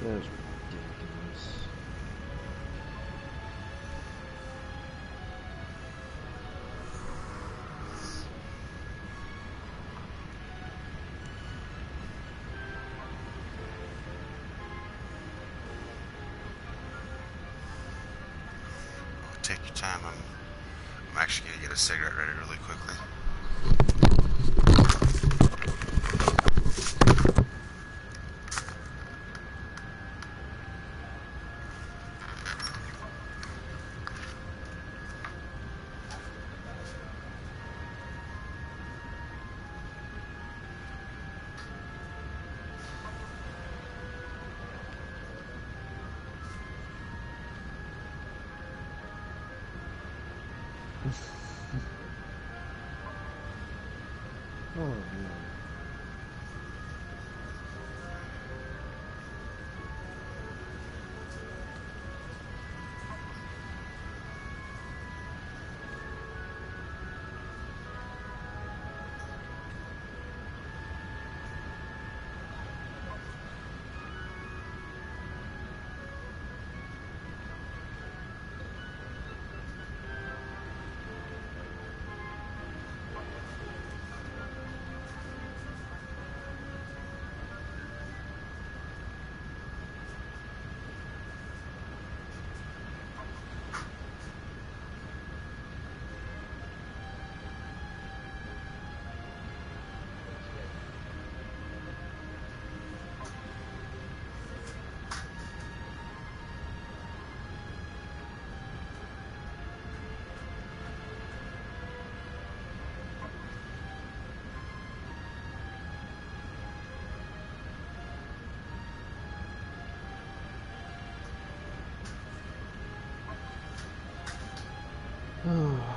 That was ridiculous. Take your time. I'm actually gonna get a cigarette ready really quickly. Oh man. Oh.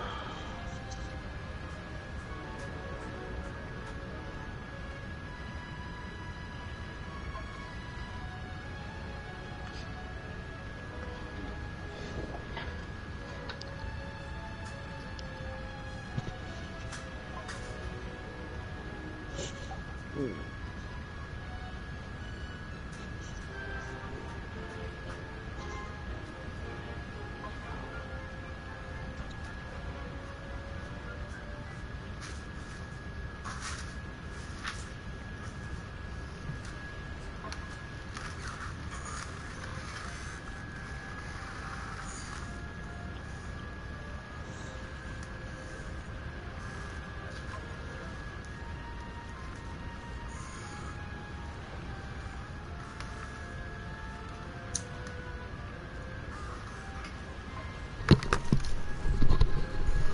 Ooh.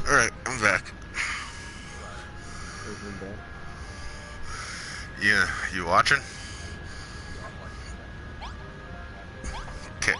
Alright, I'm back. Back. Yeah, you watching? Okay.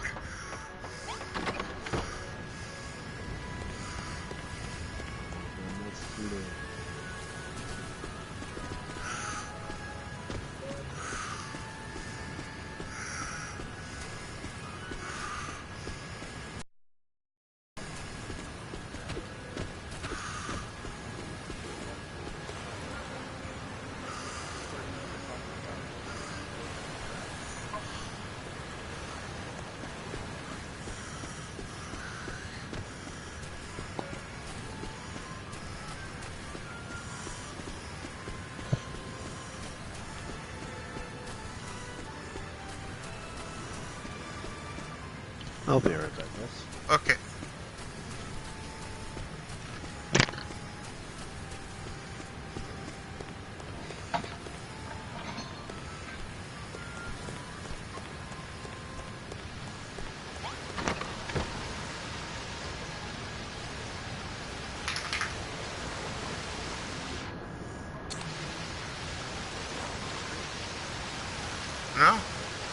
I'll be right back, guys. Okay.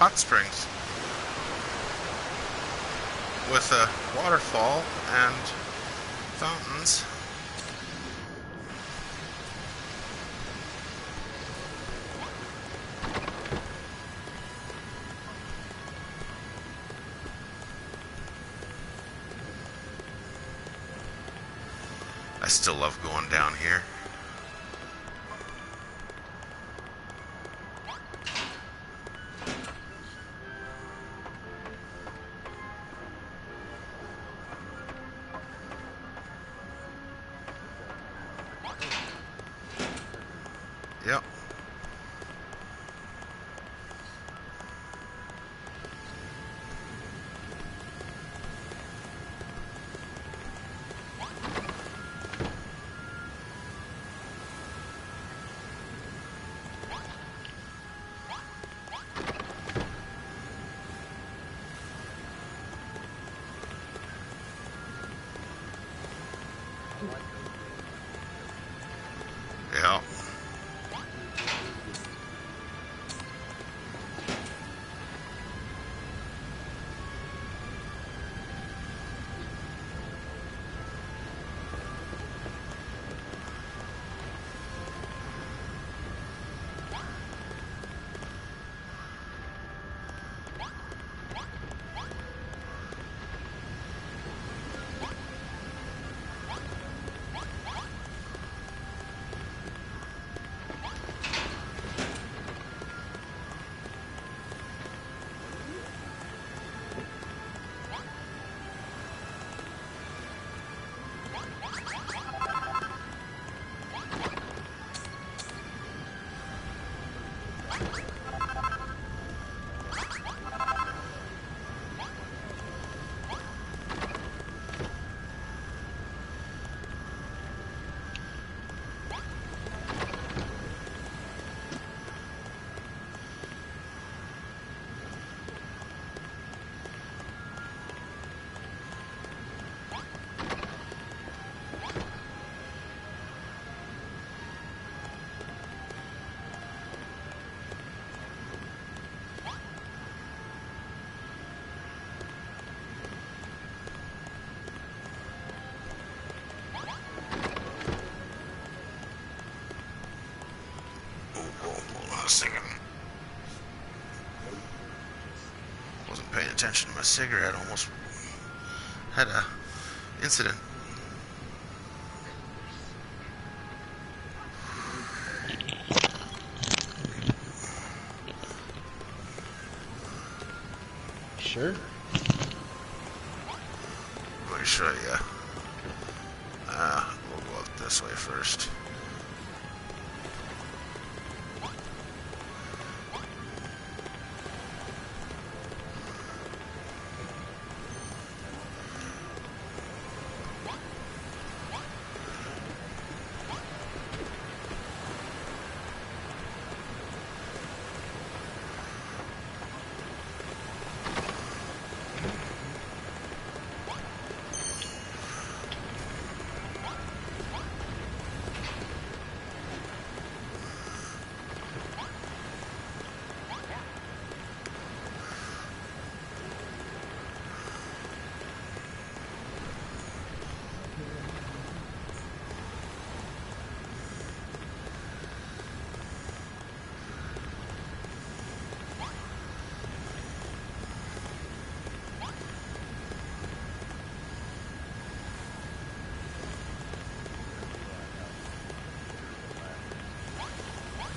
hot springs with a waterfall and fountains. I still love going down here. Yep. Yeah. Wasn't paying attention to my cigarette. Almost had a incident. Sure. Let me show you. We'll go up this way first.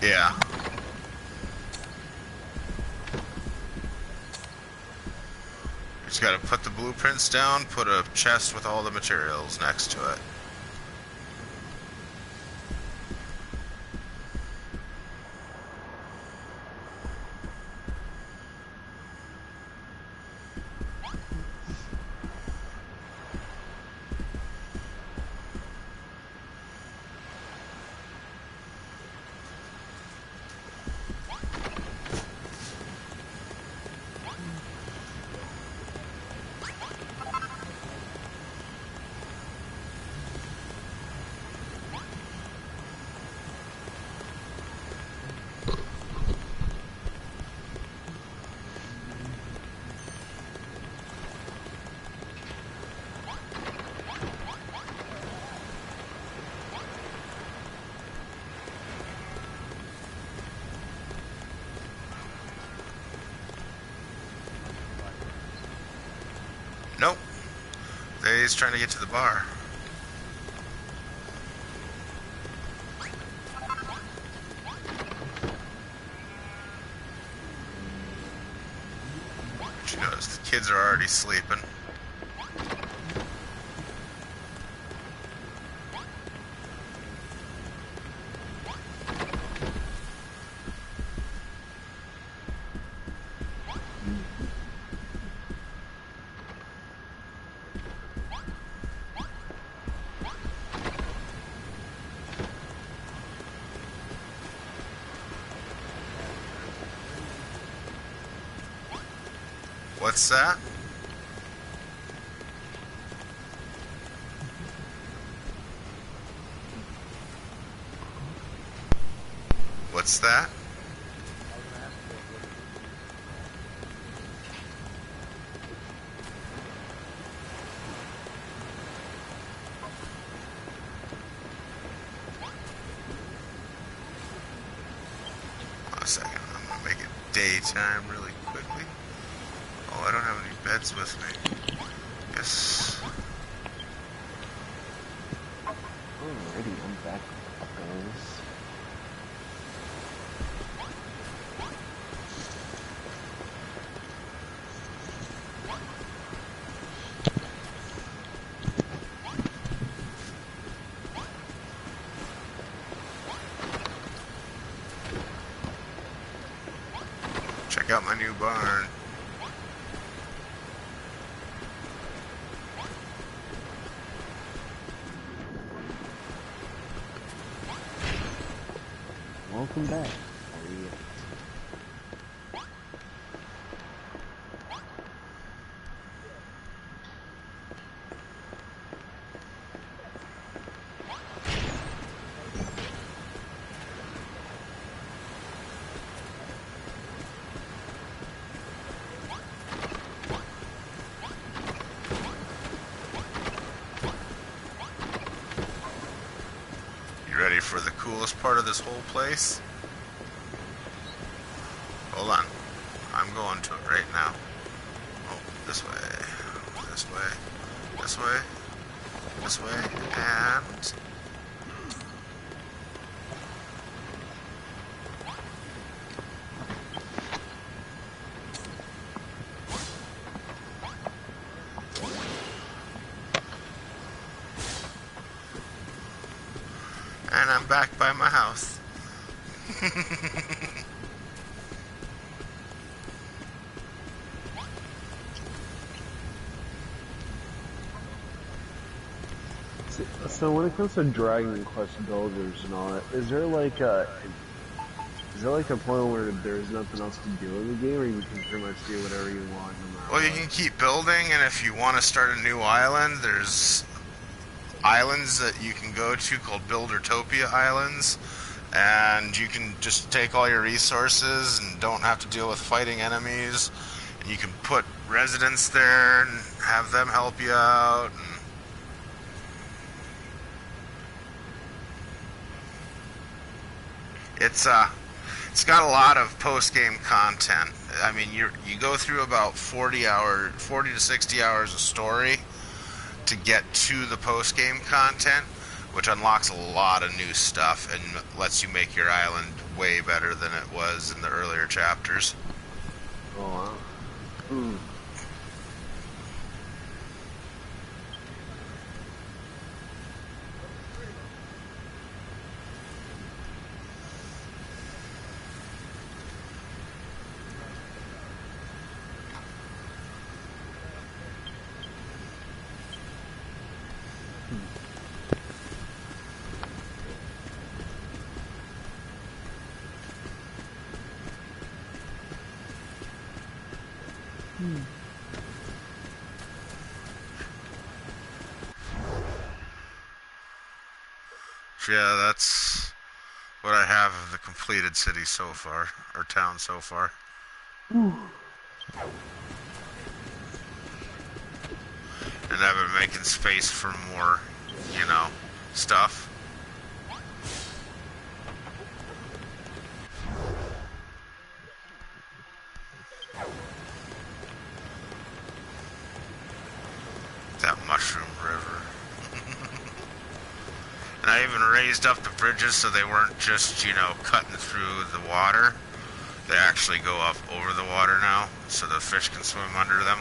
Yeah. Just gotta put the blueprints down, put a chest with all the materials next to it. He's trying to get to the bar. She knows the kids are already sleeping. What's that? What's that? A second, I'm gonna make it daytime really quickly. Oh, I don't have any beds with me. Yes. Alrighty, I'm back, guys. Check out my new barn. Welcome back. You ready for the coolest part of this whole place? Hold on. I'm going to it right now. Oh, this way. This way. This way. This way. And... and I'm back by my house. So when it comes to Dragon Quest builders and all that, is there like a point where there's nothing else to do in the game, or you can pretty much do whatever you want no matter Well, you what? can keep building, and if you want to start a new island, there's islands that you can go to called Buildertopia Islands, and you can just take all your resources and don't have to deal with fighting enemies, and you can put residents there and have them help you out. And it's got a lot of post-game content. I mean, you go through about 40 to 60 hours of story to get to the post-game content, which unlocks a lot of new stuff and lets you make your island way better than it was in the earlier chapters. Oh wow. Hmm. Yeah, that's what I have of the completed city so far, or town so far. And I've been making space for more, stuff. That mushroom And I even raised up the bridges so they weren't just, cutting through the water. They actually go up over the water now, so the fish can swim under them.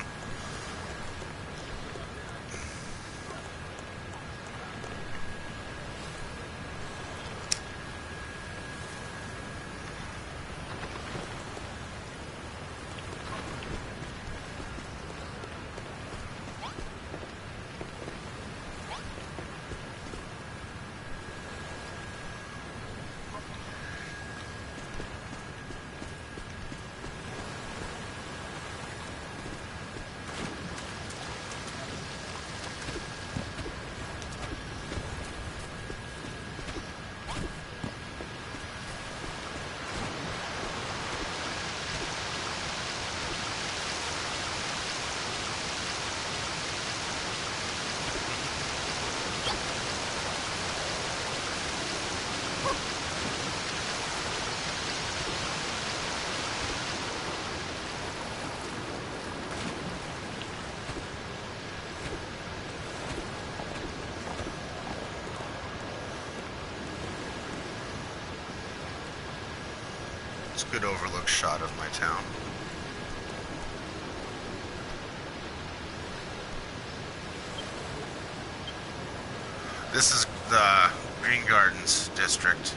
It's a good overlook shot of my town. This is the Green Gardens district.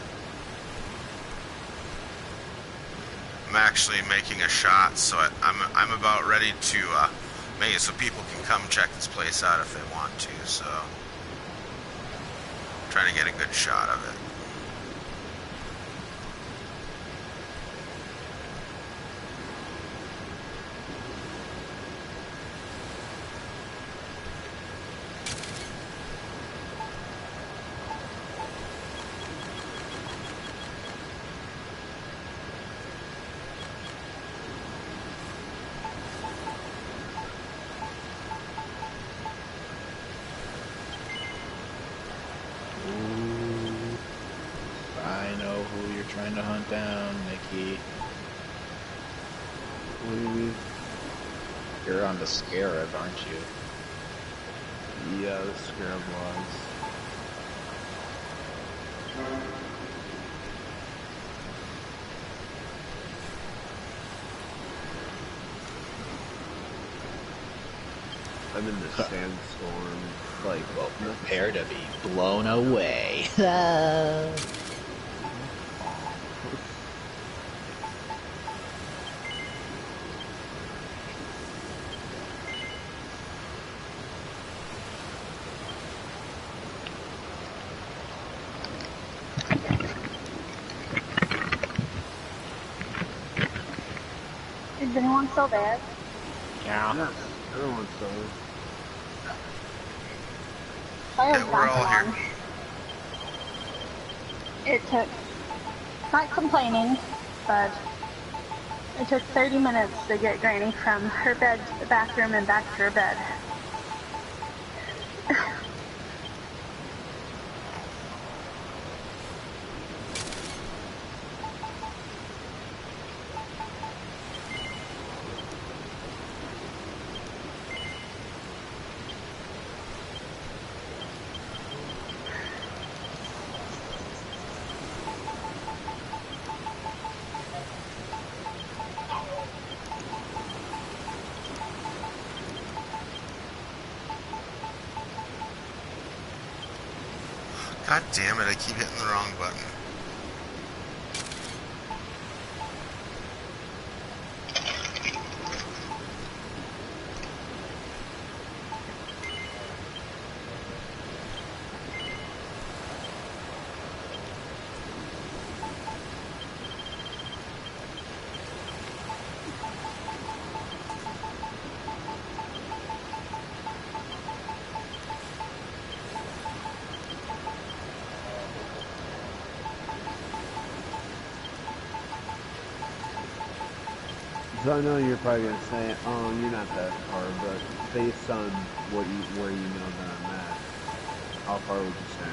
I'm actually making a shot, so I'm about ready to make it so people can come check this place out if they want to. So, trying to get a good shot of it. I know who you're trying to hunt down, Nikki. What do you mean? You're on the Scarab, aren't you? Yeah, the Scarab was. I'm in the sandstorm, like, Well, prepare to be blown away. Is anyone still there? Yeah. Everyone's still. I Yeah, have we're gone all along. here. It took, not complaining, but it took 30 minutes to get Granny from her bed to the bathroom and back to her bed. God damn it, I keep hitting the wrong button. So I know you're probably gonna say, "Oh, you're not that far," but based on where you know that I'm at, how far would you say?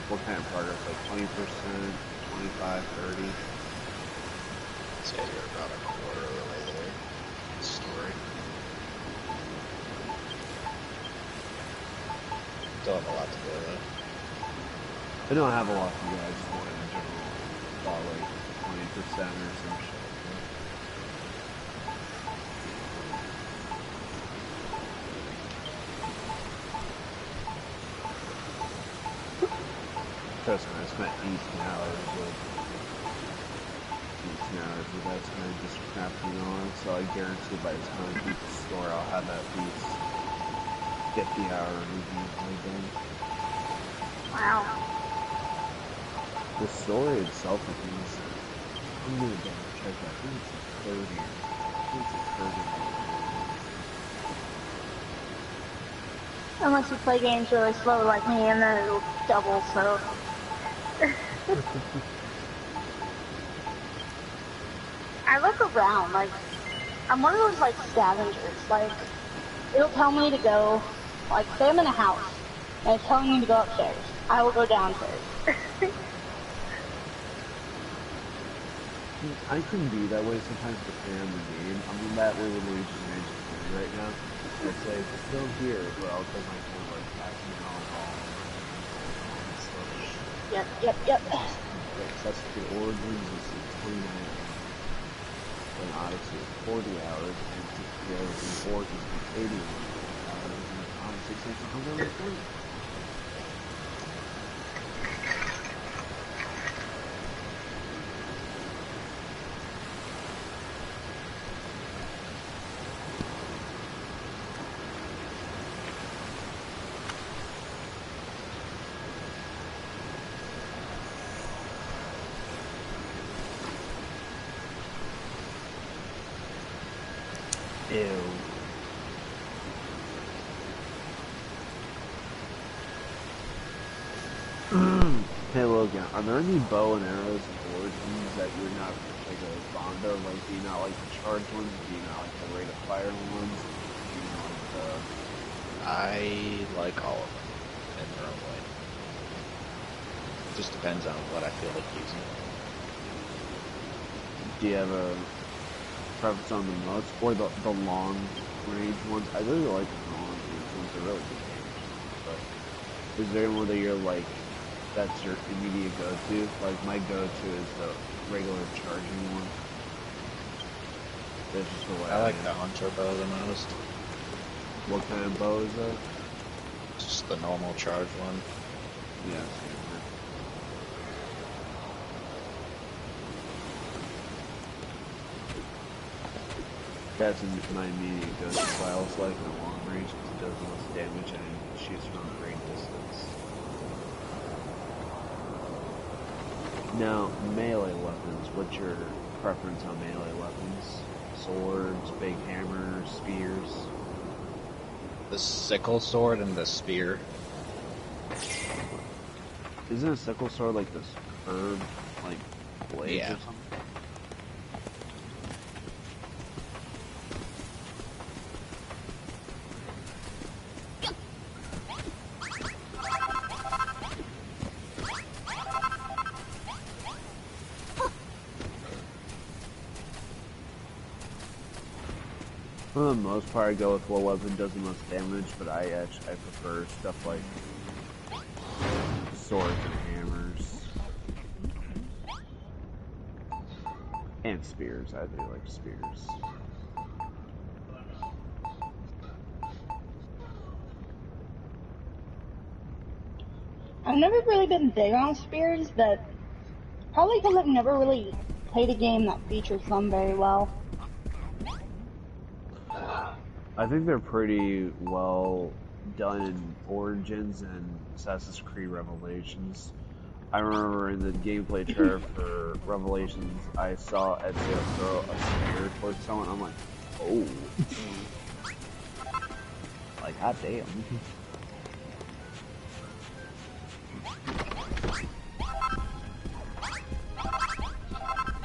What kind of progress? Like 20%, 25, 30? Say you're about a quarter of the way there. Story. Still have a lot to go though. I don't have a lot for you guys for in general. About like 20% or some shit. Trust me, I spent 18 hours with 18 hours with that kind of just crafting on, so I guarantee by the time I beat the store, I'll have at least 50-hour review play done. Wow. The story itself, I think, is, I'm gonna double check that. I think it's like 30. I think it's like 30. Unless you play games really slow like me, and then it'll double, so. I look around, like, I'm one of those, like, scavengers. Like, it'll tell me to go, like, say I'm in a house, and it's telling me to go upstairs. I will go downstairs. I can be that way sometimes depending on the game. I'm that way with Luigi's Mansion 3 right now. I'd say if it's still here, but I'll take my time like passing it all and Yep. Assassin's Creed Origins is 29 hours. Then Odyssey is 40 hours, and 60 hours, and Origins is 80 hours, and Odyssey takes 140. Ew. Hey Logan, are there any bow and arrows in Origins that you're not particularly fond of? Like, do you not like the charged ones? Do you not like the rate of fire ones? Do you not like the... I like all of them in their own way. It just depends on what I feel like using. Do you have a preference on the most? Or the long range ones? I really like the long range ones. They're really good damage. But is there one that you're like, that's your immediate go-to? Like, my go-to is the regular charging one. That's just the way I like the hunter bow the most. What kind of bow is that? Just the normal charge one. Yeah. That's my immediate go-to style. It's like the long range because it does the most damage and it shoots from a great distance. Now, melee weapons. What's your preference on melee weapons? Swords, big hammers, spears? The sickle sword and the spear. Isn't a sickle sword like this curved, like, blade Yeah. or something? For the most part, I go with what weapon does the most damage, but I prefer stuff like swords and hammers. And spears. I do like spears. I've never really been big on spears, but probably because I've never really played a game that features them very well. I think they're pretty well done in Origins and Assassin's Creed Revelations. I remember in the gameplay trailer for Revelations, I saw Ezio throw a spear towards someone. I'm like, oh. Like, hot damn.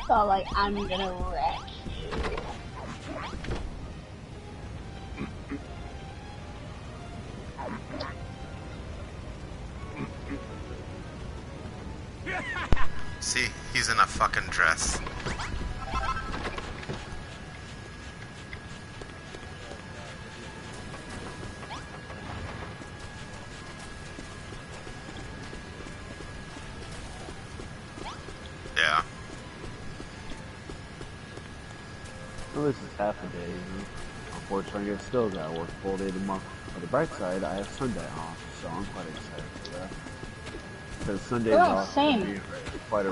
So, like, I'm gonna wreck you. See, he's in a fucking dress. At least it's half a day, you know. Unfortunately, I still gotta work full day tomorrow. On the bright side, I have Sunday off, so I'm quite excited for that. Because Sundays Oh, off for same. me, quite a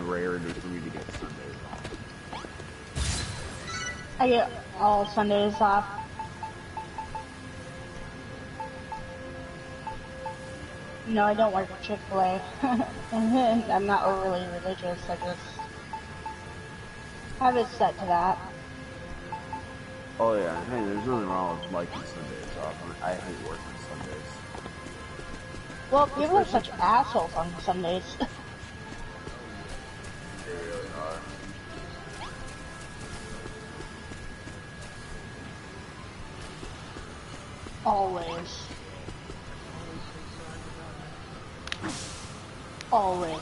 rarity for me to get Sundays off. I get all Sundays off. No, I don't work at Chick-fil-A. I'm not overly religious, I just have it set to that. Oh yeah, hey, there's nothing wrong with liking Sundays off. I mean, I hate working Sundays. Well, people are Especially such assholes on Sundays. they really are. Always. Always.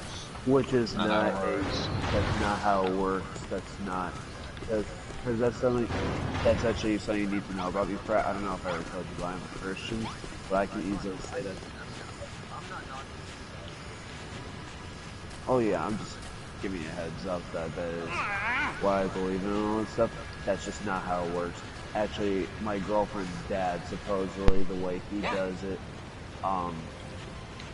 Which is Not not how it works. that's not how it works. That's not, because that's something, that's actually something you need to know about me. I don't know if I ever told you, but I'm a Christian, but I can easily say that. Oh yeah, I'm just giving you a heads up that that is why I believe in all that stuff. That's just not how it works. Actually, my girlfriend's dad, supposedly the way he does it,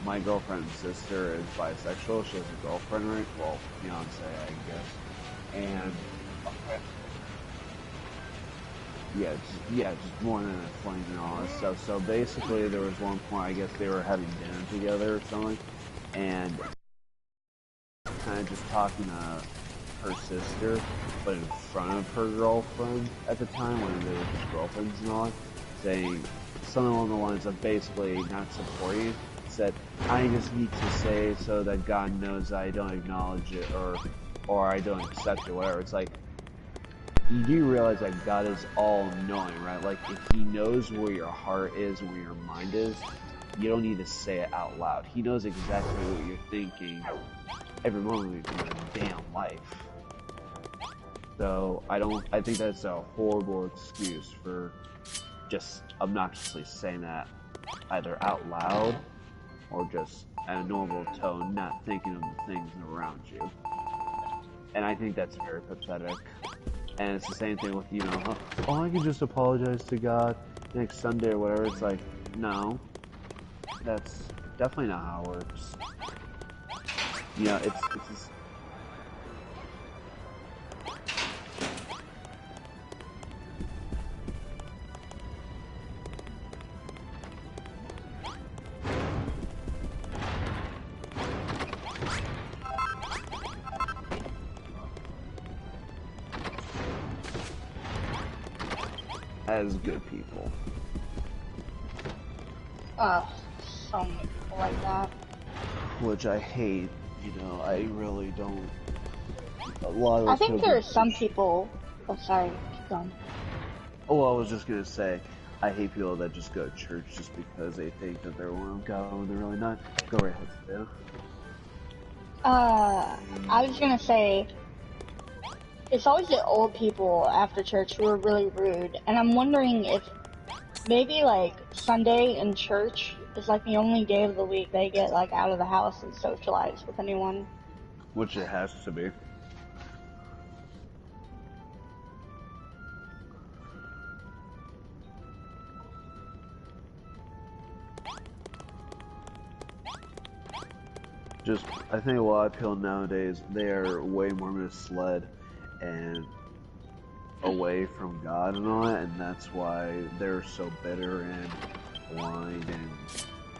my girlfriend's sister is bisexual. She has a girlfriend, right? Well, fiance, I guess. And just more than a fling and all that stuff. So basically, there was one point, I guess they were having dinner together or something, and kind of just talking to her sister, but in front of her girlfriend at the time, when they were just girlfriends and all, saying something along the lines of basically not supporting it. Said, I just need to say so that God knows I don't acknowledge it or I don't accept it, whatever. It's like, you do realize that God is all-knowing, right? Like, if He knows where your heart is and where your mind is, you don't need to say it out loud. He knows exactly what you're thinking every moment of your damn life. So, I think that's a horrible excuse for just obnoxiously saying that either out loud or just at a normal tone, not thinking of the things around you. And I think that's very pathetic. And it's the same thing with, oh, I can just apologize to God next Sunday or whatever. It's like, no, that's definitely not how it works. It's just, as good people. So many people like that. Which I hate, I really don't. A lot of I those think people there are some people. Oh, sorry, keep going. Oh, I was just gonna say, I hate people that just go to church just because they think that they're one of God when they're really not. Go right ahead, Theo. I was gonna say, it's always the old people after church who are really rude, and I'm wondering if maybe like Sunday in church is like the only day of the week they get like out of the house and socialize with anyone. Which it has to be. I think a lot of people nowadays, they are way more misled and away from God and all that, and that's why they're so bitter and blind and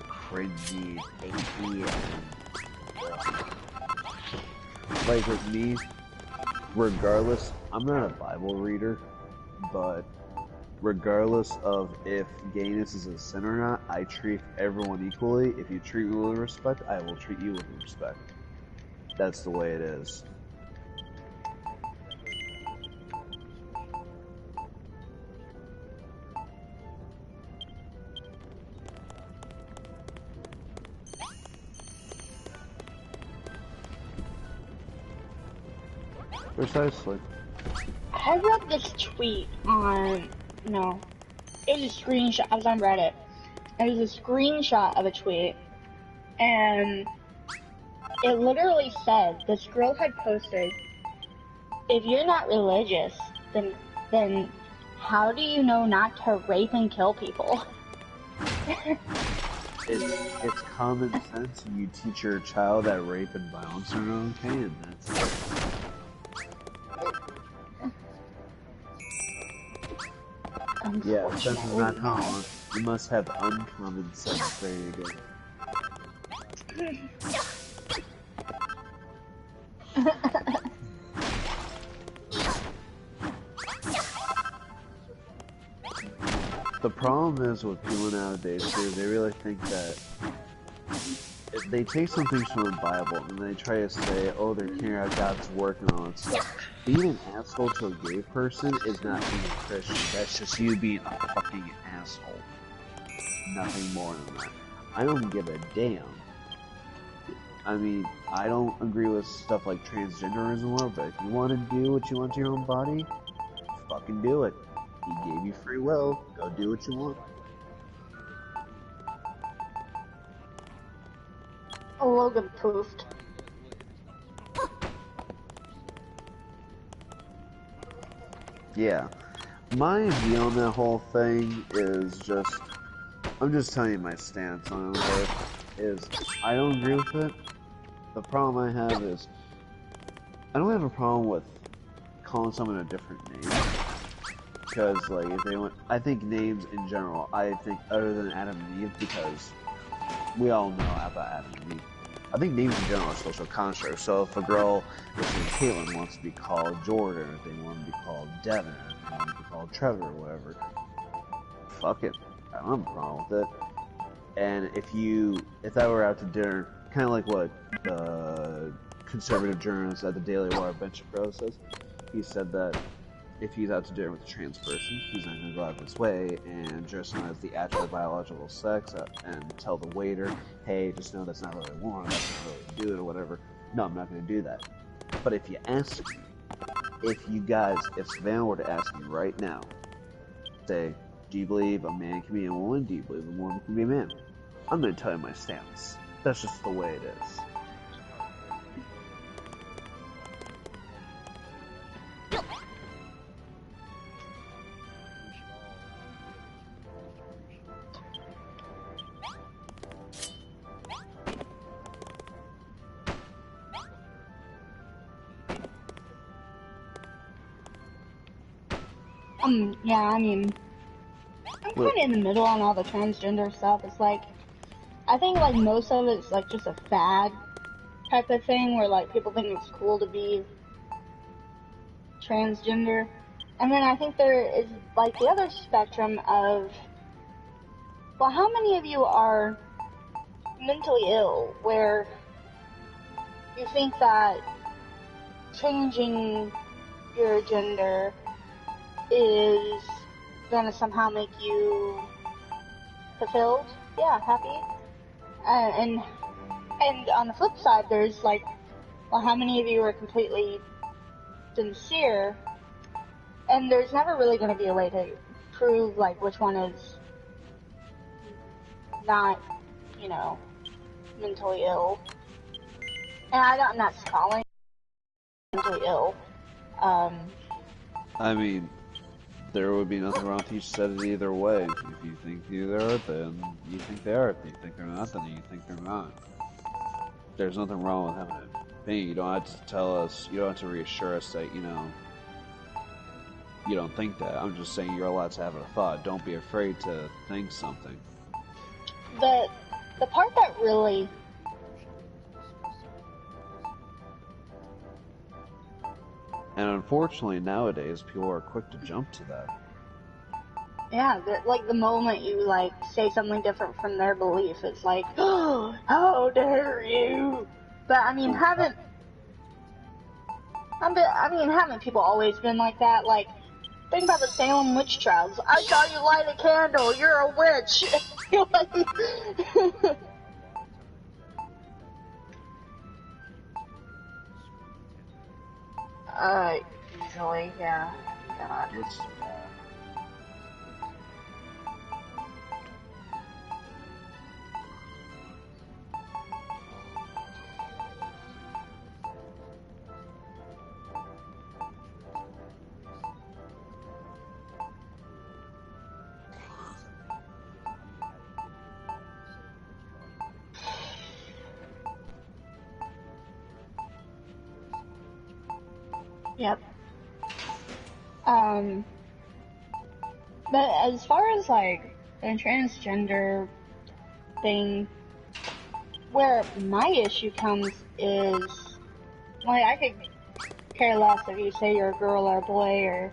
cringy, atheist. Like with me, regardless, I'm not a Bible reader, but regardless of if gayness is a sin or not, I treat everyone equally. If you treat me with respect, I will treat you with respect. That's the way it is. Precisely. I read this tweet on, no, it was a screenshot. I was on Reddit. It was a screenshot of a tweet, and it literally said this girl had posted, "If you're not religious, then then how do you know not to rape and kill people? It's common sense, and you teach your child that rape and violence are okay, and that's it. Yeah, sense is not common. You must have uncommon sense. There you go. The problem is with people nowadays, too, they really think that if they take some things from the Bible and they try to say, oh, they're carrying out God's work and all that stuff. Being an asshole to a gay person is not being a Christian. That's just you being a fucking asshole. Nothing more than that. I don't give a damn. I mean, I don't agree with stuff like transgenderism, but if you want to do what you want to your own body, fucking do it. He gave you free will. Go do what you want. Logan poofed. Yeah. My view on that whole thing is just... I'm just telling you my stance on it. Is I don't agree with it. The problem I have is... I don't have a problem with calling someone a different name. Because, like, if they want... I think names in general, I think, other than Adam and Eve, because we all know about Adam and Eve. I think names in general are social constructs. So if a girl, if Caitlin wants to be called Jordan, or if they want to be called Devin, or if they want to be called Trevor, or whatever, fuck it. I don't have a problem with it. And if I were out to dinner, kind of like what the conservative journalist at the Daily Wire, Ben Shapiro, says, he said that if he's out to dinner with a trans person, he's not going to go out of his way and dress them as the actual biological sex and tell the waiter, hey, just know that's not really a woman, that's not really a dude, or whatever. No, I'm not going to do that. But if you ask me, if Savannah were to ask me right now, say, do you believe a man can be a woman? Do you believe a woman can be a man? I'm going to tell you my stance. That's just the way it is. Yeah, I mean, I'm kind of in the middle on all the transgender stuff. It's like, I think like most of it's like just a fad type of thing where like people think it's cool to be transgender. And then I think there is like the other spectrum of, well, how many of you are mentally ill where you think that changing your gender is gonna somehow make you fulfilled? Yeah, happy. And on the flip side, there's like, well, how many of you are completely sincere? And there's never really going to be a way to prove like which one is not, you know, mentally ill. And I'm not calling mentally ill. I mean, there would be nothing wrong if you said it either way. If you think they are, then you think they are. If you think they're not, then you think they're not. There's nothing wrong with having an opinion. You don't have to tell us, you don't have to reassure us that, you know, you don't think that. I'm just saying you're allowed to have a thought. Don't be afraid to think something. The part that really... And unfortunately, nowadays, people are quick to jump to that. Yeah, like the moment you like say something different from their belief, it's like, oh, how dare you? But I mean, haven't people always been like that? Like, think about the Salem witch trials. I saw you light a candle. You're a witch. Easily, yeah. God. Yep. But as far as like the transgender thing, where my issue comes is, like, I could care less if you say you're a girl or a boy or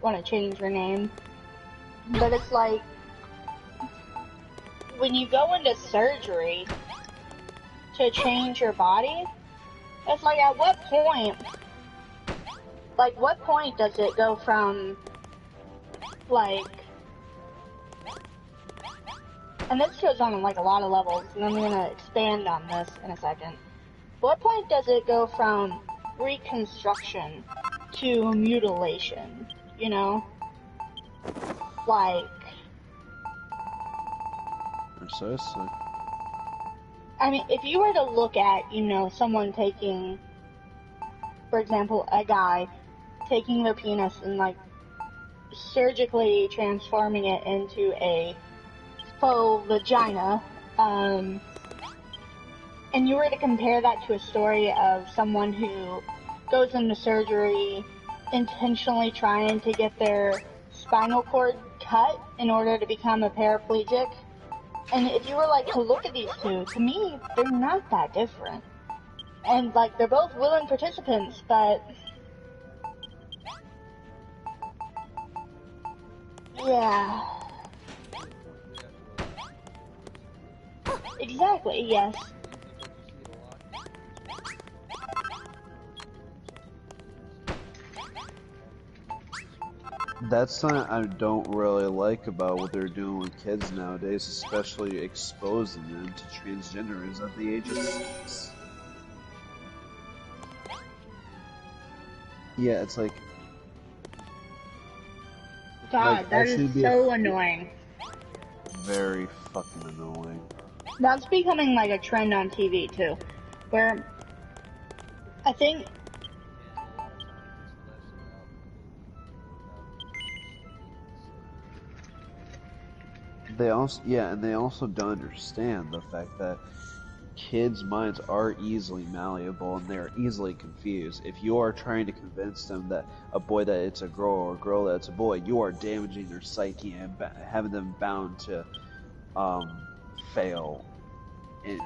want to change your name. But it's like, when you go into surgery to change your body, it's like, at what point does it go from, like, and this goes on like a lot of levels, and I'm gonna expand on this in a second. What point does it go from reconstruction to mutilation? You know? Like, Precisely. I mean, if you were to look at, you know, someone taking, for example, a guy taking their penis and, like, surgically transforming it into a faux vagina, and you were to compare that to a story of someone who goes into surgery intentionally trying to get their spinal cord cut in order to become a paraplegic, and if you were like to look at these two, to me, they're not that different. And like, they're both willing participants, but yeah. Exactly, yes. That's something I don't really like about what they're doing with kids nowadays, especially exposing them to transgenderism at the age of 6. Yeah, it's like God, that is actually be so annoying. very fucking annoying. That's becoming like a trend on TV too, where I think They also, yeah, and they also don't understand the fact that kids' minds are easily malleable and they're easily confused. If you are trying to convince them that a boy that it's a girl or a girl that it's a boy, you are damaging their psyche and having them bound to fail. And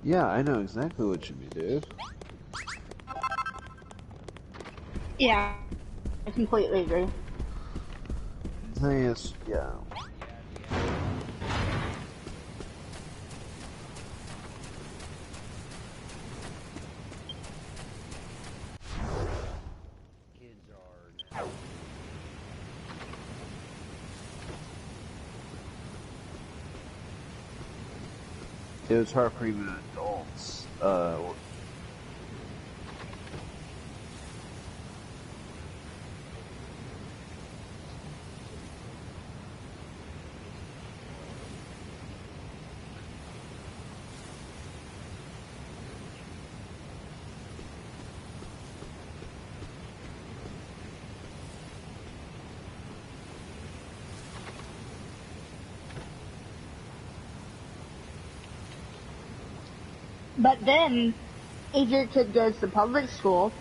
yeah, I know exactly what you mean, dude. yeah, I completely agree. The thing is, yeah. It was hard for even adults. But then, if your kid goes to public school,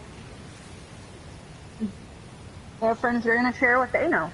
Their friends are gonna share what they know.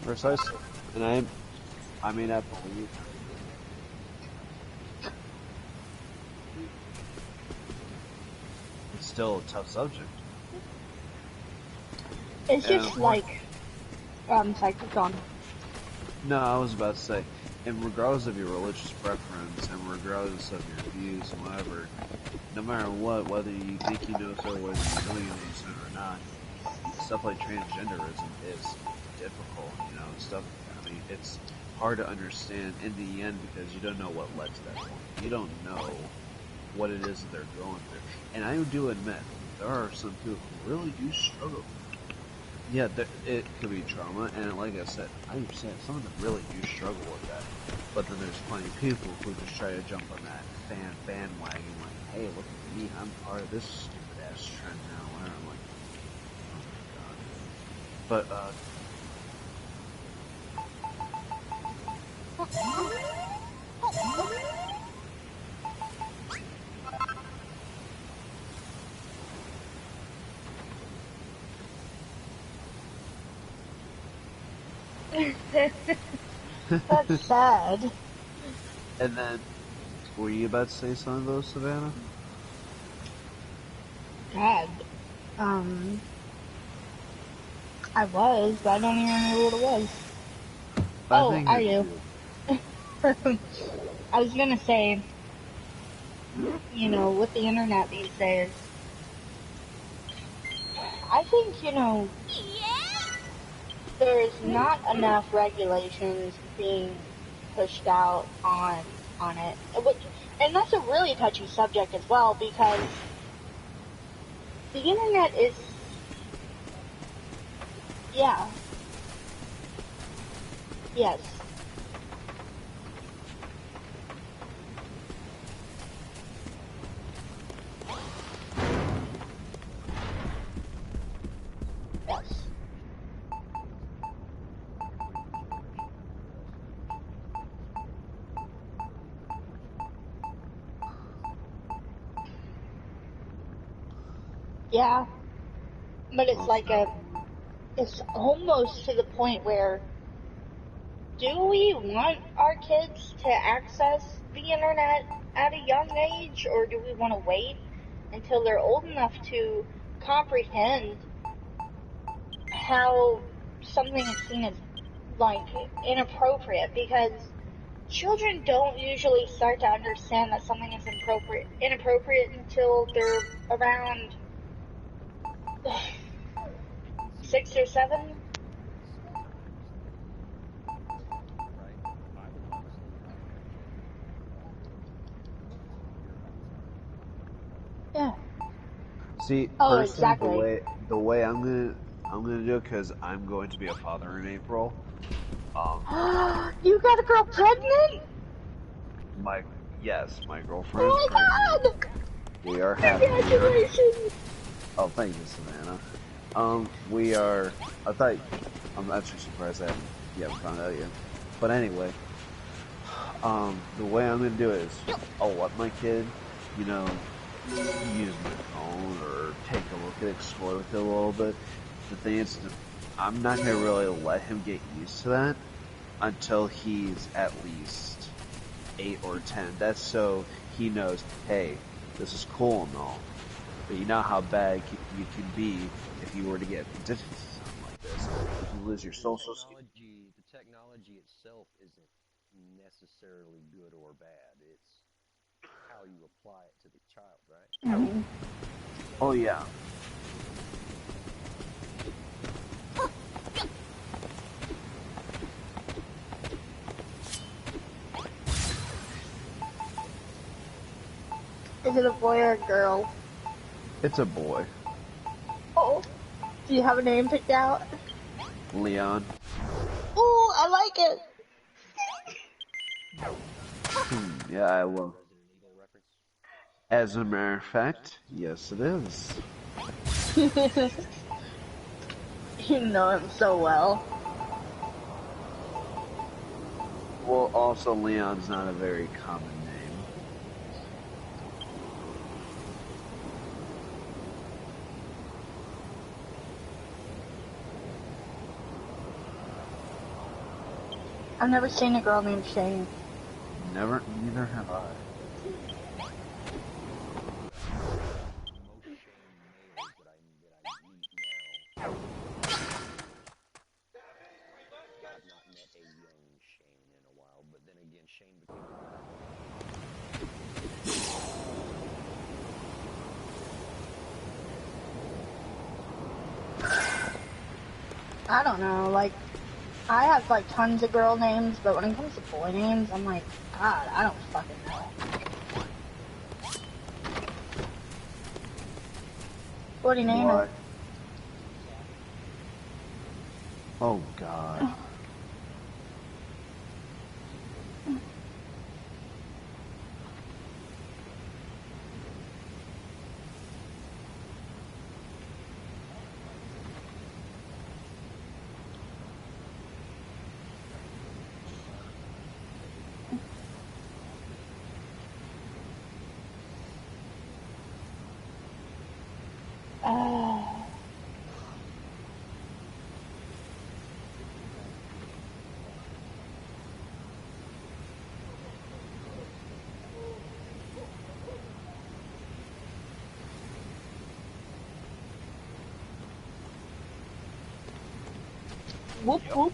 Precisely. And I may not believe it's still a tough subject. It's And just like, sorry, keep going. no, I was about to say, and regardless of your religious preference, and regardless of your views and whatever, no matter what, whether you think you know so, whether you know you know so or not, stuff like transgenderism is difficult, you know, stuff, I mean, it's hard to understand in the end because you don't know what led to that point. You don't know what it is that they're going through. And I do admit, there are some people who really do struggle. Yeah, it could be trauma, and like I said, I understand some of them really do struggle with that. But then there's plenty of people who just try to jump on that bandwagon, like, hey, look at me, I'm part of this stupid ass trend now, whatever. I'm like, oh my god. But, That's sad. and then, were you about to say something though, Savannah? God. I was, but I don't even remember what it was. Oh, I do. I was gonna say, you know, with the internet these days, I think, you know, there's not enough regulations being pushed out on it. And that's a really touchy subject as well because the internet is, yeah, yes. Yes. Yeah, but it's like it's almost to the point where, do we want our kids to access the internet at a young age, or do we want to wait until they're old enough to comprehend how something is seen as, like, inappropriate? Because children don't usually start to understand that something is inappropriate until they're around 6 or 7. Yeah. See, Oh, personally, exactly. the way I'm gonna do it, because I'm going to be a father in April. You got a girl pregnant? My yes, my girlfriend is Oh pregnant. my god! We are happy. Congratulations! Oh, thank you, Savannah. We are. I thought. I'm actually surprised you haven't found out yet. But anyway, the way I'm gonna do it is, I'll let my kid, you know, use my phone or take a look at it, explore with it a little bit. The thing is, I'm not gonna really let him get used to that until he's at least 8 or 10. That's so he knows, hey, this is cool and all, but you know how bad you can be if you were to get addicted to something like this. You lose your social skills. The technology itself isn't necessarily good or bad. It's how you apply it to the child, right? Mm. Oh yeah. Is it a boy or a girl? It's a boy. Oh, do you have a name picked out? Leon. Oh, I like Yeah, I will. Resident Evil reference? As a matter of fact, yes it is. it. You know him so well. Well, also Leon's not a very common name. I've never seen a girl named Shane. Neither have I. Most Shane males that I meet now, I've not met a young Shane in a while. But then again, Shane became I don't know, like, I have like tons of girl names, but when it comes to boy names, I'm like, God, I don't fucking know. What do you name Why? it? Oh God. Whoop whoop.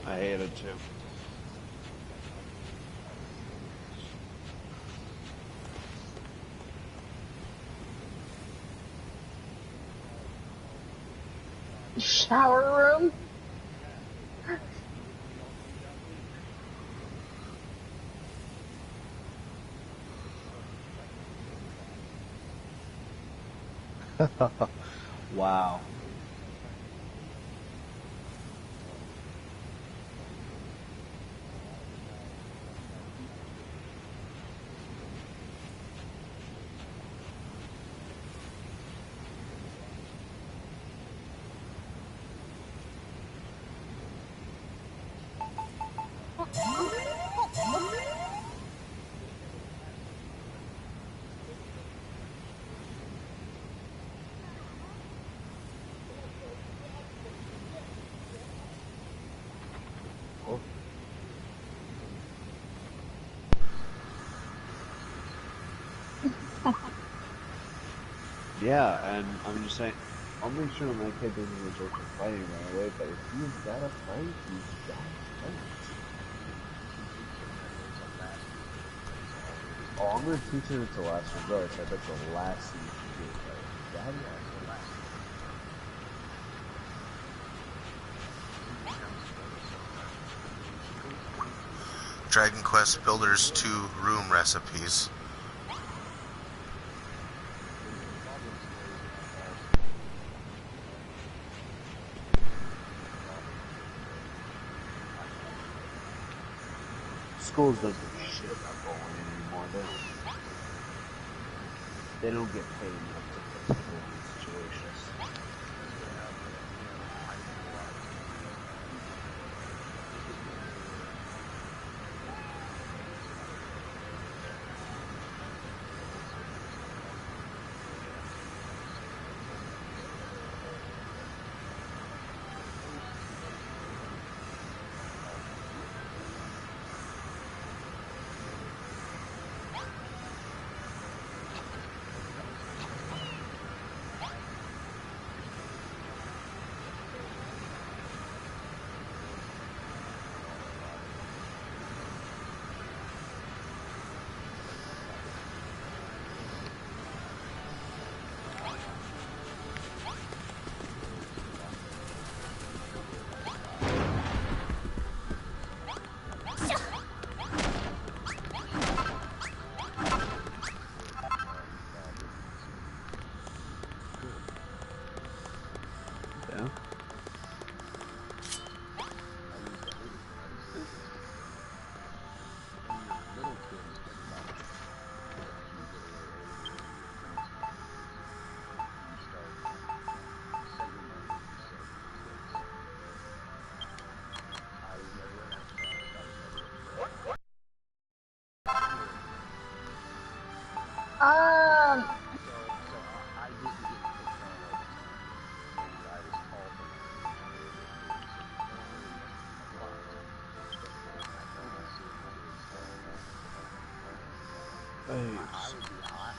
I hate it too. Shower room? Wow. Yeah, and I'm just saying, I'll make sure my kid doesn't resort to fighting right away, but if he's gotta fight, he's gotta fight. Oh, I'm gonna teach him it's the last resort. I said that's the last thing you should do. But Daddy, that's the last. Dragon Quest Builders 2 room recipes. Schools don't give a shit about bullying anymore. They don't get paid enough to fix the bullying situations.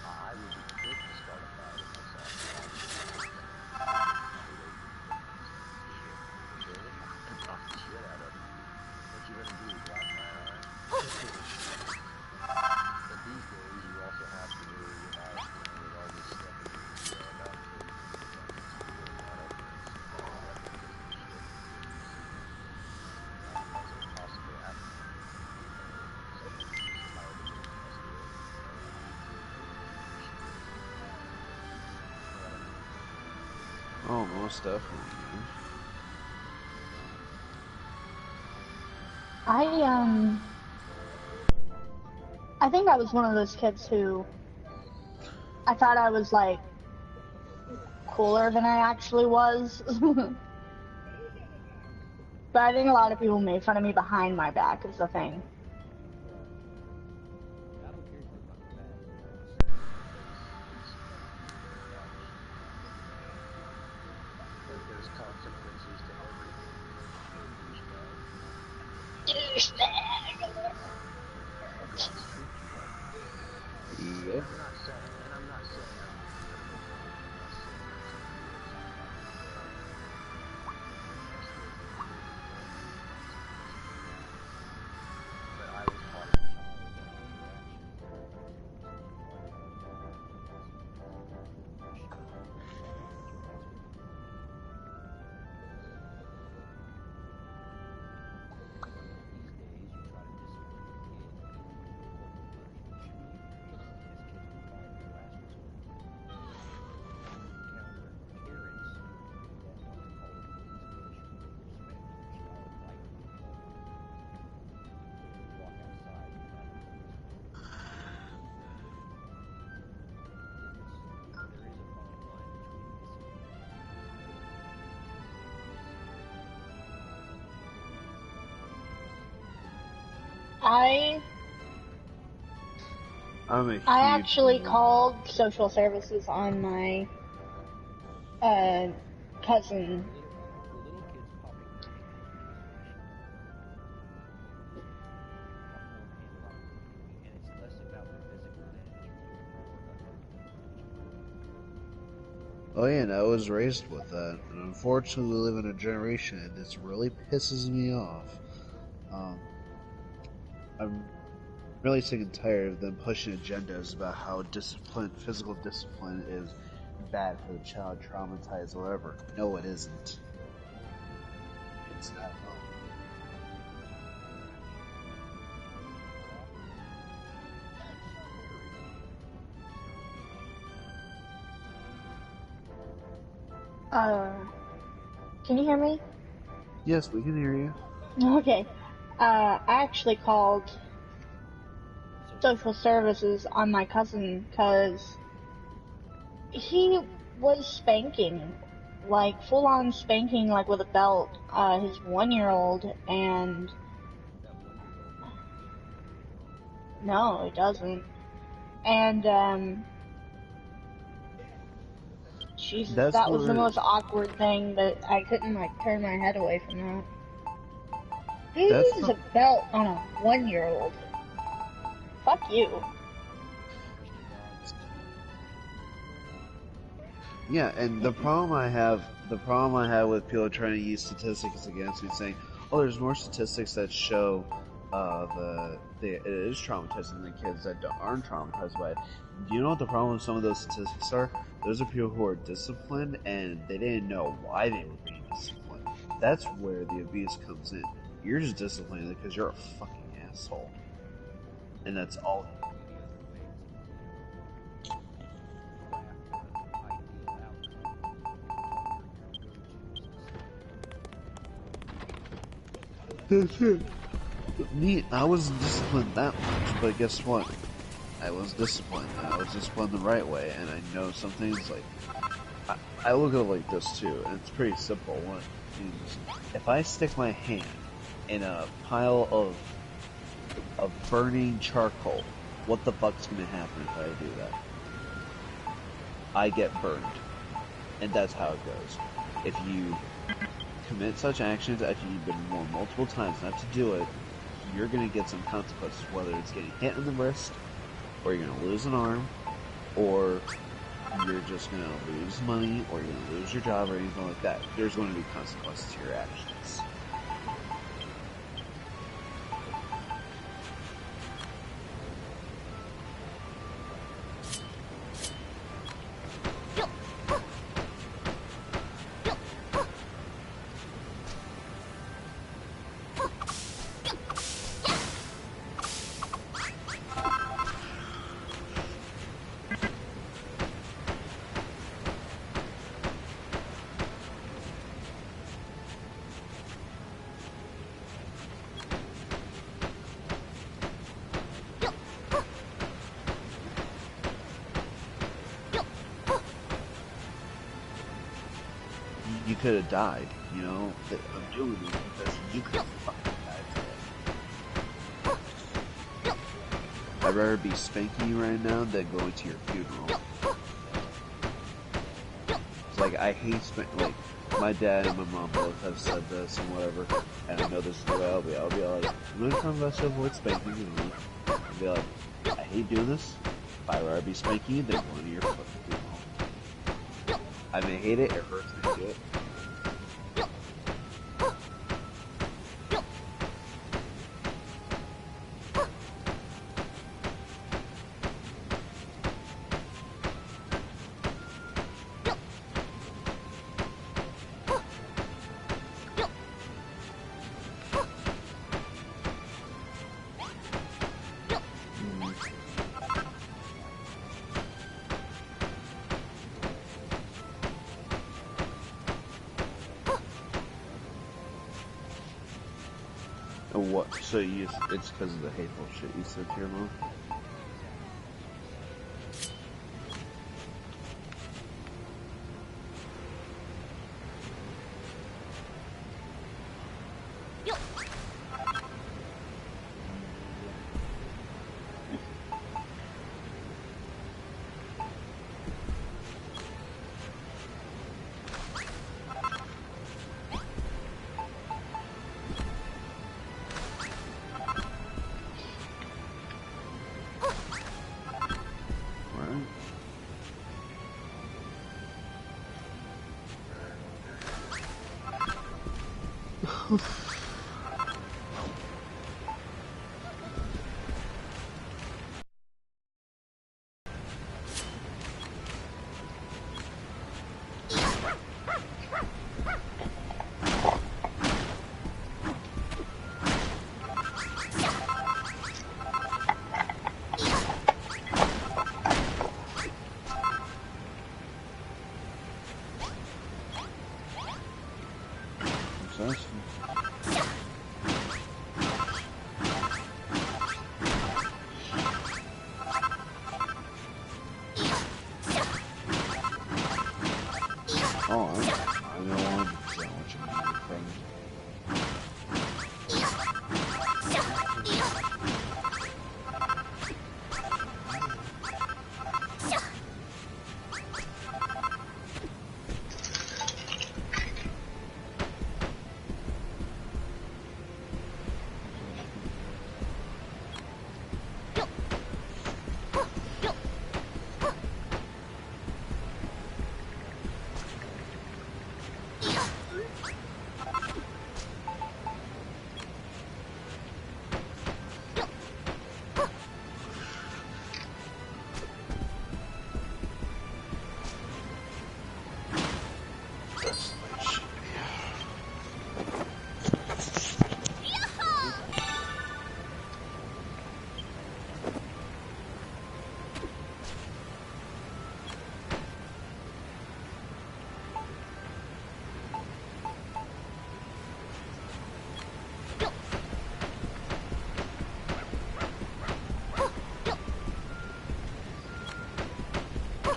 I would be quick to start a fight if I saw somebody probably wait kill them, knock the shit out of them. What you gonna do? Black my eye? But these days, you also have to worry about, with all this stuff in the media about kids getting guns stolen out of them and weapons and shit. As a possible outcome of somebody just tired of getting arrested, shooting somebody. You know what I mean? Oh, most definitely. I I think I was one of those kids who I thought I was like cooler than I actually was. But I think a lot of people made fun of me behind my back is the thing. Right. I don't care if you're behind my back, you know, say it to my face. It's actions, but there's consequences to everything. Douchebag. God's treat you right. And Yep. I'm not saying I'm incredible mind. I'm not saying I'm some weird psychotic trustworthy individual. But I was taught as a child that your actions are your consequences. You are your own consequences. You should be responsible for them. These days, you try to discipline your kid, either you do corporal punishment should be as kick them fight of last resort. When you encounter parents who do that, you can call the police, but it should be a respectful style fight with each other. When you walk outside and you have a policeman with you. There is a fine line between discipline I I'm a I huge actually believer. called social services on my uh cousin. the little kids popping their hand is an issue. Popping their own hand right in front of you, and it's less about the physical damage you're doing, more about the mental damage you're doing. Oh yeah, and I was raised with that, and unfortunately, we live in a generation, and this really pisses me off. I'm really sick and tired of them pushing agendas about how physical discipline is bad for the child, traumatized, or whatever. No, it isn't. It's not at all. Uh, can you hear me? Yes, we can hear you. Okay. I actually called social services on my cousin because he was spanking, like full on spanking, like with a belt, his 1-year-old, and That 1-year-old doesn't feel like anything wrong. no, it doesn't. And Jesus, That's that was the where. most awkward thing, but I couldn't like turn my head away from that. Who That's uses the. a belt on a 1-year-old? Fuck you. Honest to God, that's Yeah, and the problem I have with people trying to use statistics against me, saying, "Oh, there's more statistics that show it is traumatizing the kids that aren't traumatized by it." Do you know what the problem with some of those statistics are? Those are people who are disciplined and they didn't know why they were being disciplined. That's where the abuse comes in. You're just disciplined because you're a fucking asshole, and that's all. any other way to craft an ideal outcome. Your go-to is discipline. That's it. Me, I wasn't disciplined that much, but guess what? I was disciplined. I was disciplined the right way, and I know some things like I look at it like this too, and it's pretty simple. If I stick my hand in a pile of burning charcoal, what the fuck's gonna happen if I do that? I get burned, and that's how it goes. If you commit such actions after you've been warned multiple times not to do it, you're gonna get some consequences, whether it's getting hit in the wrist, or you're gonna lose an arm, or you're just gonna lose money, or you're gonna lose your job, or anything like that. There's going to be consequences to your actions. You could have died, you know? I'm doing this because you could have fucking died today. I'd rather be spanking you right now than going to your funeral. It's like, I hate like, my dad and my mom both have said this and whatever, and I know this is the way I'll be. I'll be like, I'm gonna try my best to avoid spanking you. I'll be like, I hate doing this. I'd rather be spanking you than going to your fucking funeral. I may hate it, it hurts me to do it. What? So it's because of the hateful shit you said to your mom?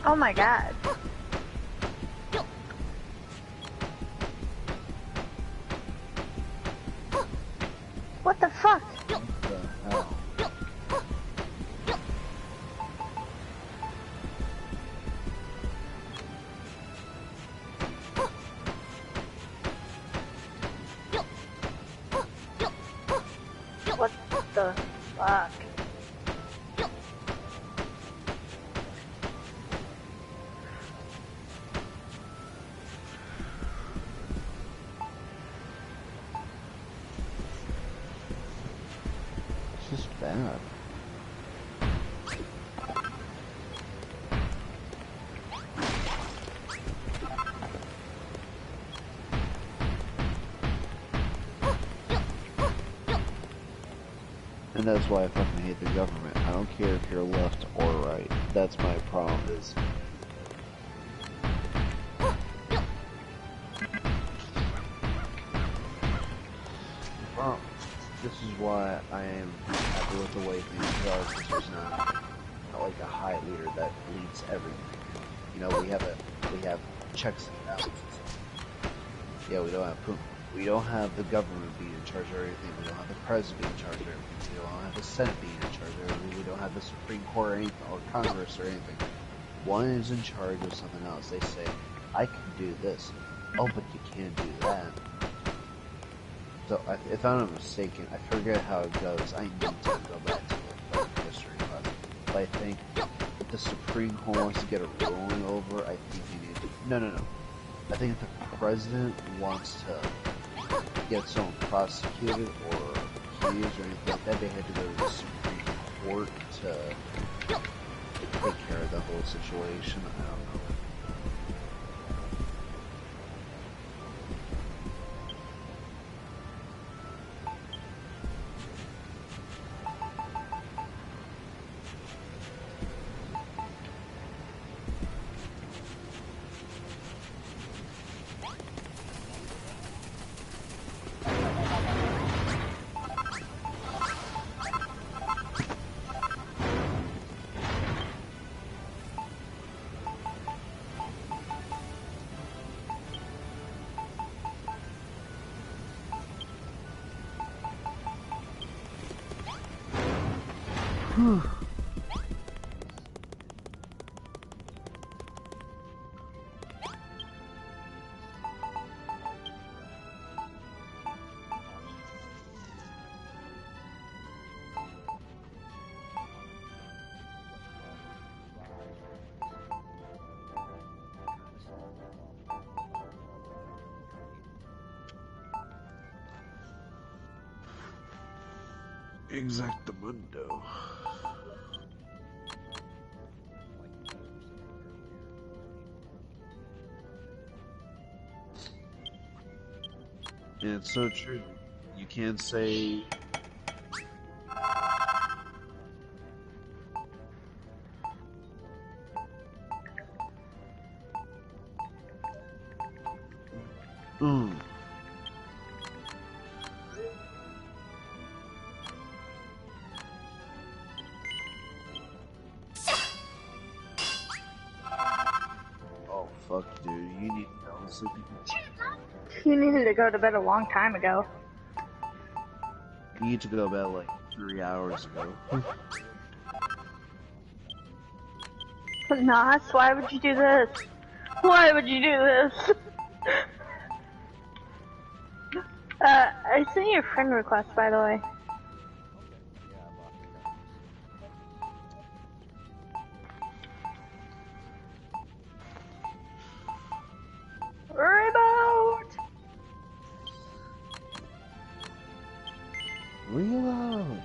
Oh my god. What the fuck? What the fuck? bad. And that's why I fucking hate the government. I don't care if you're left or right. That's my problem is... Well, this is why I am happy with the way things are, because there's not like a high leader that leads everything. You know, we have checks and balances. Yeah, we don't have Putin. We don't have the government being in charge of everything. We don't have the president being in charge of everything. We don't have the Senate being in charge of everything. We don't have the Supreme Court or anything, or Congress or anything. One is in charge of something else. They say, I can do this. Oh, but you can't do that. So, if I'm not mistaken, I forget how it goes. I need to go back to the history class. But I think if the Supreme Court wants to get a ruling over, I think you need to... No. I think if the president wants to get someone prosecuted or accused or anything like that, they had to go to the Supreme Court to take care of the whole situation. I don't know. Exactamundo. Yeah, it's so true. You can't say... Oh, fuck, dude. You need to go sleep. You needed to go to bed a long time ago. You need to go to bed like 3 hours ago. Nas, why would you do this? Why would you do this? I sent you a friend request, by the way. Remote! Reload!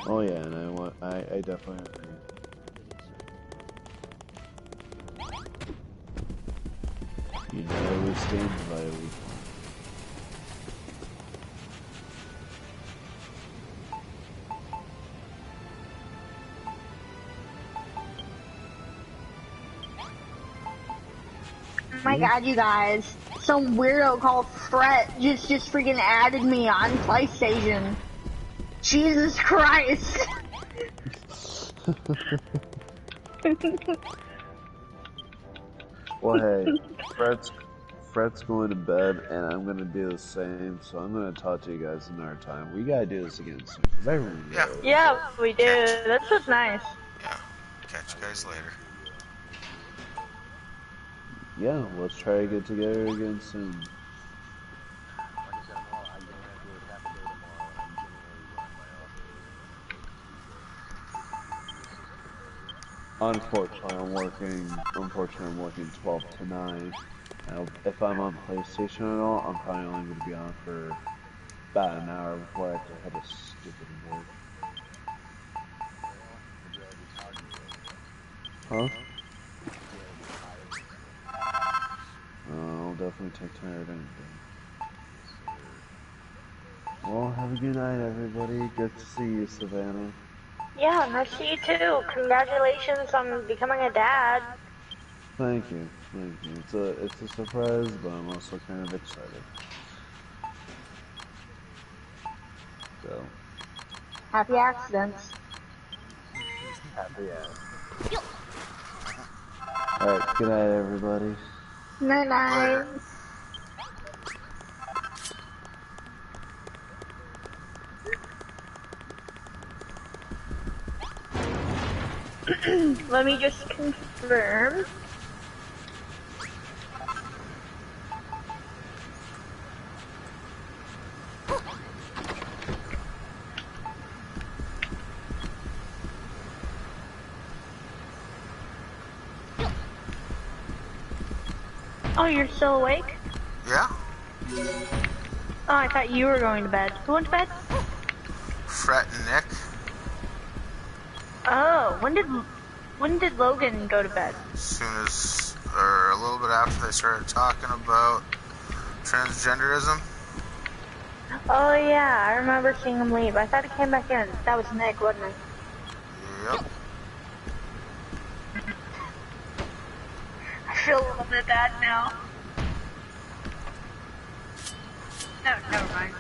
Oh yeah, and I definitely agree. You never stand by a weak Oh my god, you guys. Some weirdo called Fret just freaking added me on PlayStation. Jesus Christ. Well, hey, Fred's going to bed, and I'm gonna do the same. So I'm gonna talk to you guys another time. We gotta do this again soon, cause I really Yeah, we do. That's just nice. Yeah. Catch you guys later. Yeah, let's try to get together again soon. Like I said, I know I Unfortunately, I'm working 12 to 9. If I'm on PlayStation at all, I'm probably only going to be on for about an hour before I have to head to stupid work. Well, would you rather be tired or dead? Huh? Would you rather be tired or dead? I'll definitely take tired any day. Yes, sir. Well, have a good night, everybody. Good to see you, Savannah. Yeah, nice to see you too. Congratulations on becoming a dad. Thank you, thank you. It's a surprise, but I'm also kind of excited. So, Happy accidents. happy ass. Alright, good night, everybody. Night Later. night. Let me just confirm. Oh, you're still awake? Yeah? Oh, I thought you were going to bed. Who went to bed? Fret and Nick. Oh, when did Logan go to bed? As soon as, or a little bit after they started talking about transgenderism. Oh yeah, I remember seeing him leave. I thought he came back in. That was Nick, wasn't it? Yep. I feel a little bit bad now. No, never mind.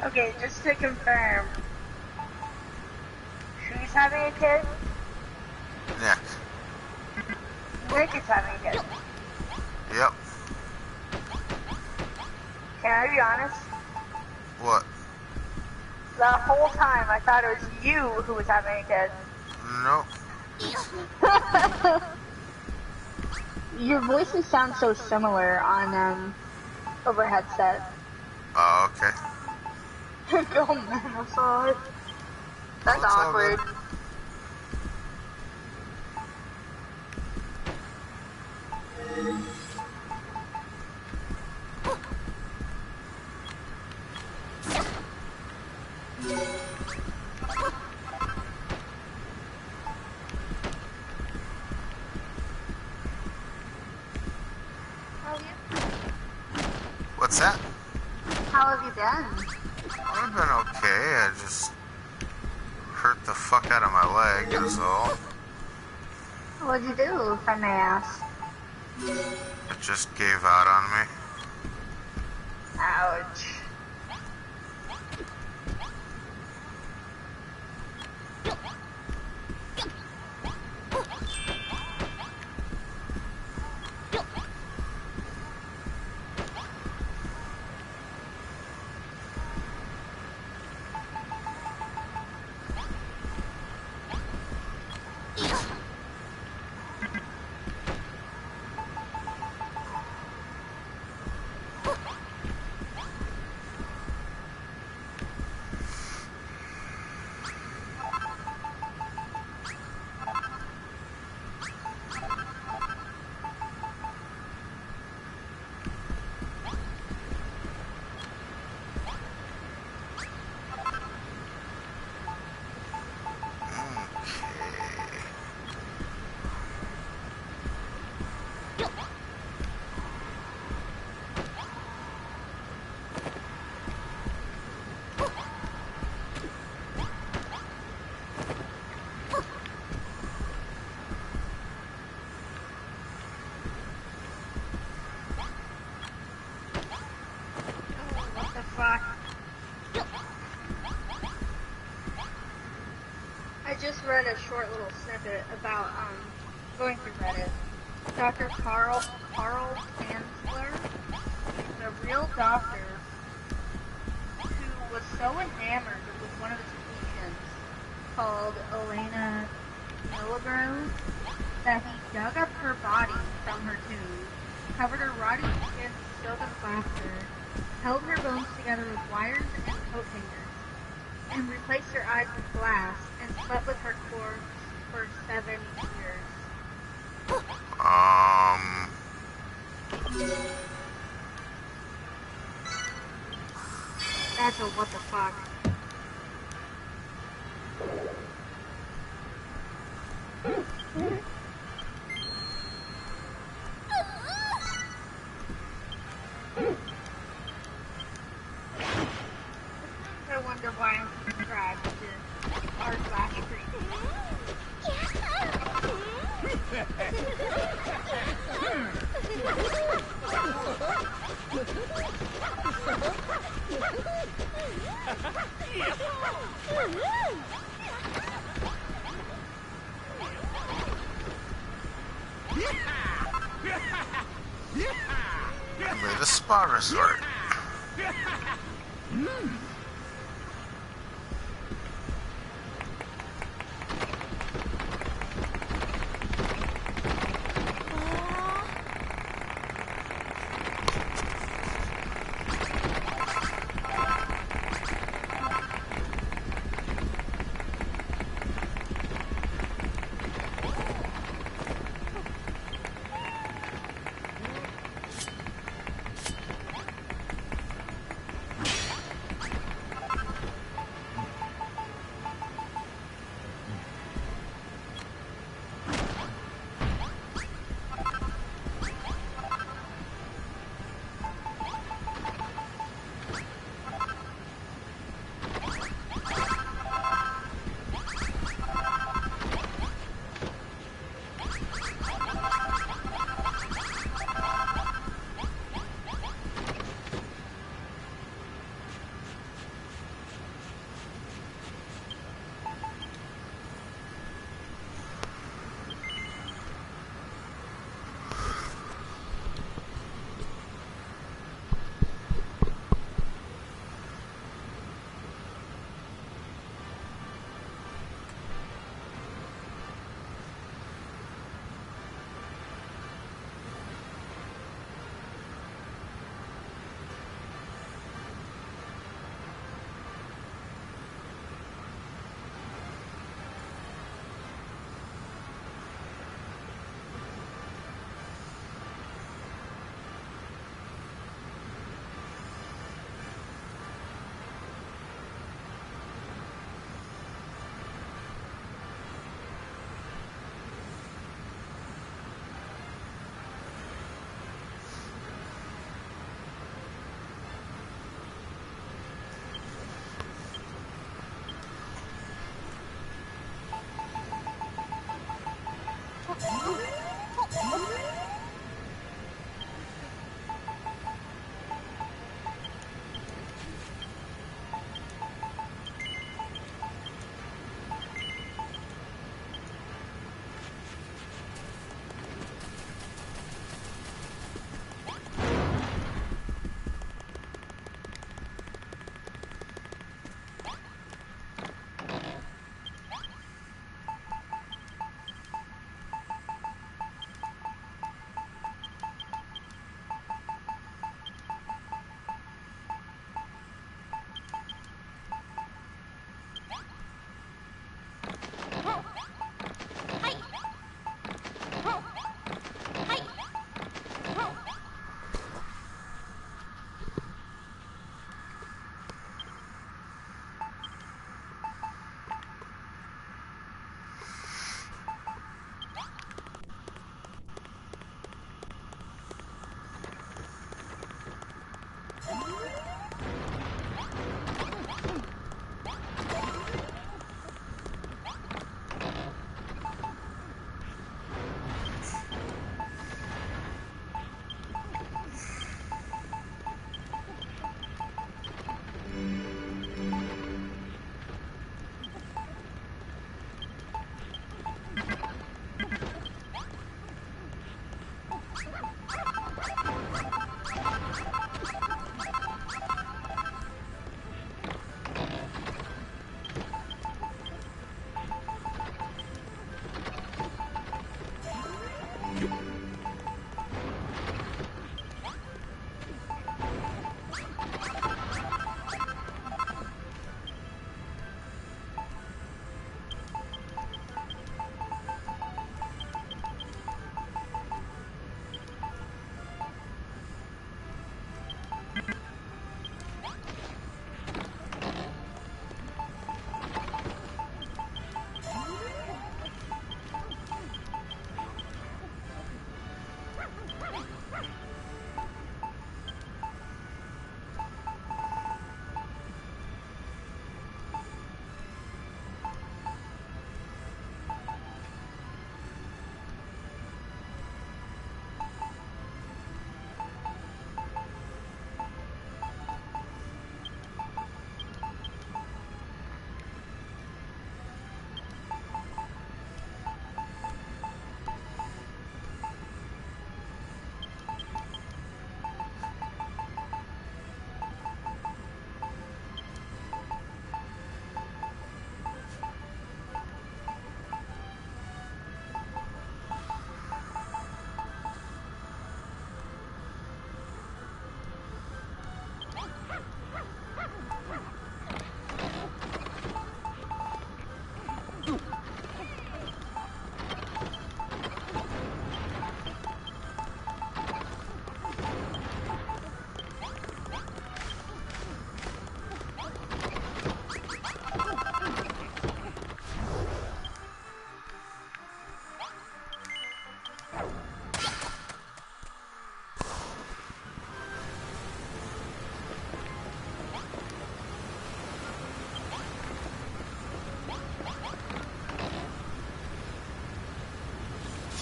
Okay, just to confirm. Who's having a kid? Nick. Nick is having a kid. Yep. Can I be honest? What? The whole time I thought it was you who was having a kid. Nope. Your voices sound so similar on over headset. Oh, okay. Oh man, I'm sorry. That's It's all good. awkward. What's that? How have you been? I've been okay. I just hurt the fuck out of my leg, is all. What'd you do, if I may ask? It just gave out on me. Ouch. What the fuck? I just read a short little snippet about going through Reddit. Dr. Carl Kanzler is a real doctor who was so enamored with one of his patients called Elena Milligro that he dug up her body from her tomb, covered her rotting skin with silk and plaster, held her bones together with wires and coat hangers, and replaced her eyes with glass and slept with her corpse for 7 years. Um, That's a what the fuck. I wonder why I'm subscribed to r/stream. made a spa resort.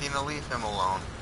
Tina, leave him alone.